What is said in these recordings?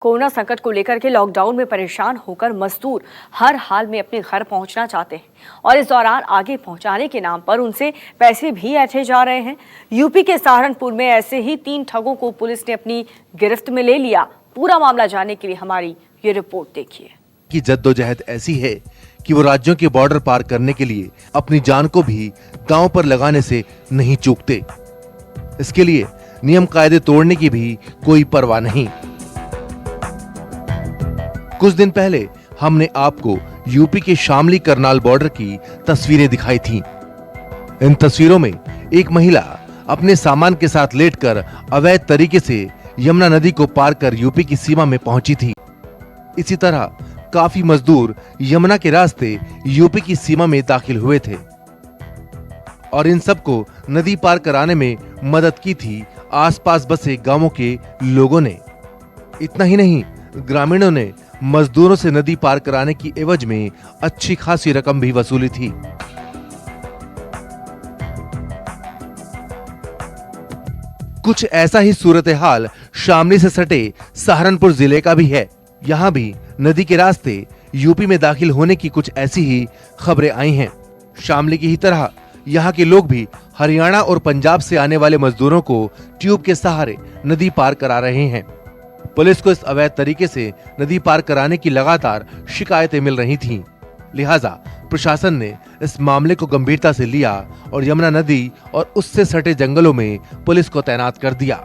Corona संकट को लेकर के लॉकडाउन में परेशान होकर मजदूर हर हाल में अपने घर पहुंचना चाहते हैं और इस दौरान आगे पहुंचाने के नाम पर उनसे पैसे भी ऐंठे जा रहे हैं। यूपी के सहारनपुर में ऐसे ही 3 ठगों को पुलिस ने अपनी गिरफ्त में ले लिया। पूरा मामला जानने के लिए हमारी ये रिपोर्ट देखिए। की जद्दोजहद ऐसी है कि वो राज्यों के बॉर्डर पार करने के लिए अपनी जान को भी दांव पर लगाने से नहीं चूकते। इसके लिए नियम कायदे तोड़ने की भी कोई परवाह नहीं। कुछ दिन पहले हमने आपको यूपी के शामली करनाल बॉर्डर की तस्वीरें दिखाई थीं। इन तस्वीरों में एक महिला अपने सामान के साथ लेटकर अवैध तरीके से यमुना नदी को पार कर यूपी की सीमा में पहुंची थी। इसी तरह काफी मजदूर यमुना के रास्ते यूपी की सीमा में दाखिल हुए थे और इन सबको नदी पार कराने में मदद की थी आसपास बसे गांवों के लोगों ने। इतना ही नहीं, ग्रामीणों ने मजदूरों से नदी पार कराने की एवज में अच्छी खासी रकम भी वसूली थी। कुछ ऐसा ही सूरत हाल शामली से सटे सहारनपुर जिले का भी है। यहाँ भी नदी के रास्ते यूपी में दाखिल होने की कुछ ऐसी ही खबरें आई हैं। शामली की ही तरह यहाँ के लोग भी हरियाणा और पंजाब से आने वाले मजदूरों को ट्यूब के सहारे नदी पार करा रहे हैं। पुलिस को इस अवैध तरीके से नदी पार कराने की लगातार शिकायतें मिल रही थीं। लिहाजा प्रशासन ने इस मामले को गंभीरता से लिया और यमुना नदी और उससे सटे जंगलों में पुलिस को तैनात कर दिया।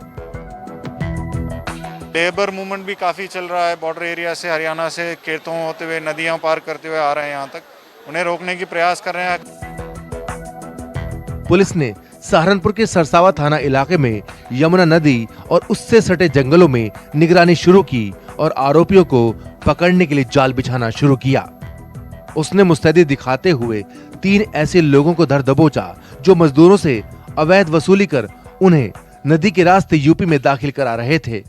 लेबर मूवमेंट भी काफी चल रहा है। बॉर्डर एरिया से हरियाणा से खेतों होते हुए नदियां पार करते हुए आ रहे हैं यहाँ तक। उन्हें रोकने की प्रयास कर रहे हैं। पुलिस ने सहारनपुर के सरसावा थाना इलाके में यमुना नदी और उससे सटे जंगलों में निगरानी शुरू की और आरोपियों को पकड़ने के लिए जाल बिछाना शुरू किया। उसने मुस्तैदी दिखाते हुए 3 ऐसे लोगों को धर दबोचा जो मजदूरों से अवैध वसूली कर उन्हें नदी के रास्ते यूपी में दाखिल करा रहे थे।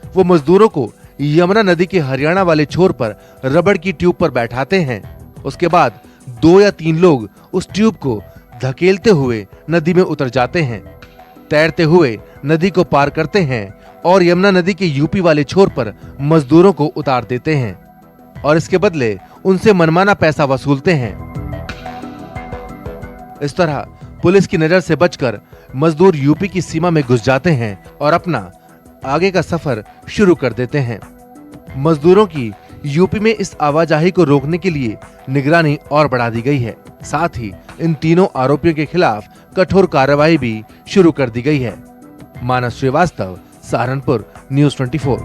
वो मजदूरों को यमुना नदी के हरियाणा वाले छोर पर रबड़ की ट्यूब पर बैठाते हैं। उसके बाद 2 या 3 लोग उस ट्यूब को धकेलते हुए नदी में उतर जाते हैं, तैरते हुए नदी को पार करते हैं और यमुना नदी के यूपी वाले छोर पर मजदूरों को उतार देते हैं और इसके बदले उनसे मनमाना पैसा वसूलते हैं। इस तरह पुलिस की नजर से बचकर मजदूर यूपी की सीमा में घुस जाते हैं और अपना आगे का सफर शुरू कर देते हैं। मजदूरों की यूपी में इस आवाजाही को रोकने के लिए निगरानी और बढ़ा दी गई है। साथ ही इन तीनों आरोपियों के खिलाफ कठोर कार्रवाई भी शुरू कर दी गई है। मानस श्रीवास्तव, सहारनपुर, न्यूज़ 24।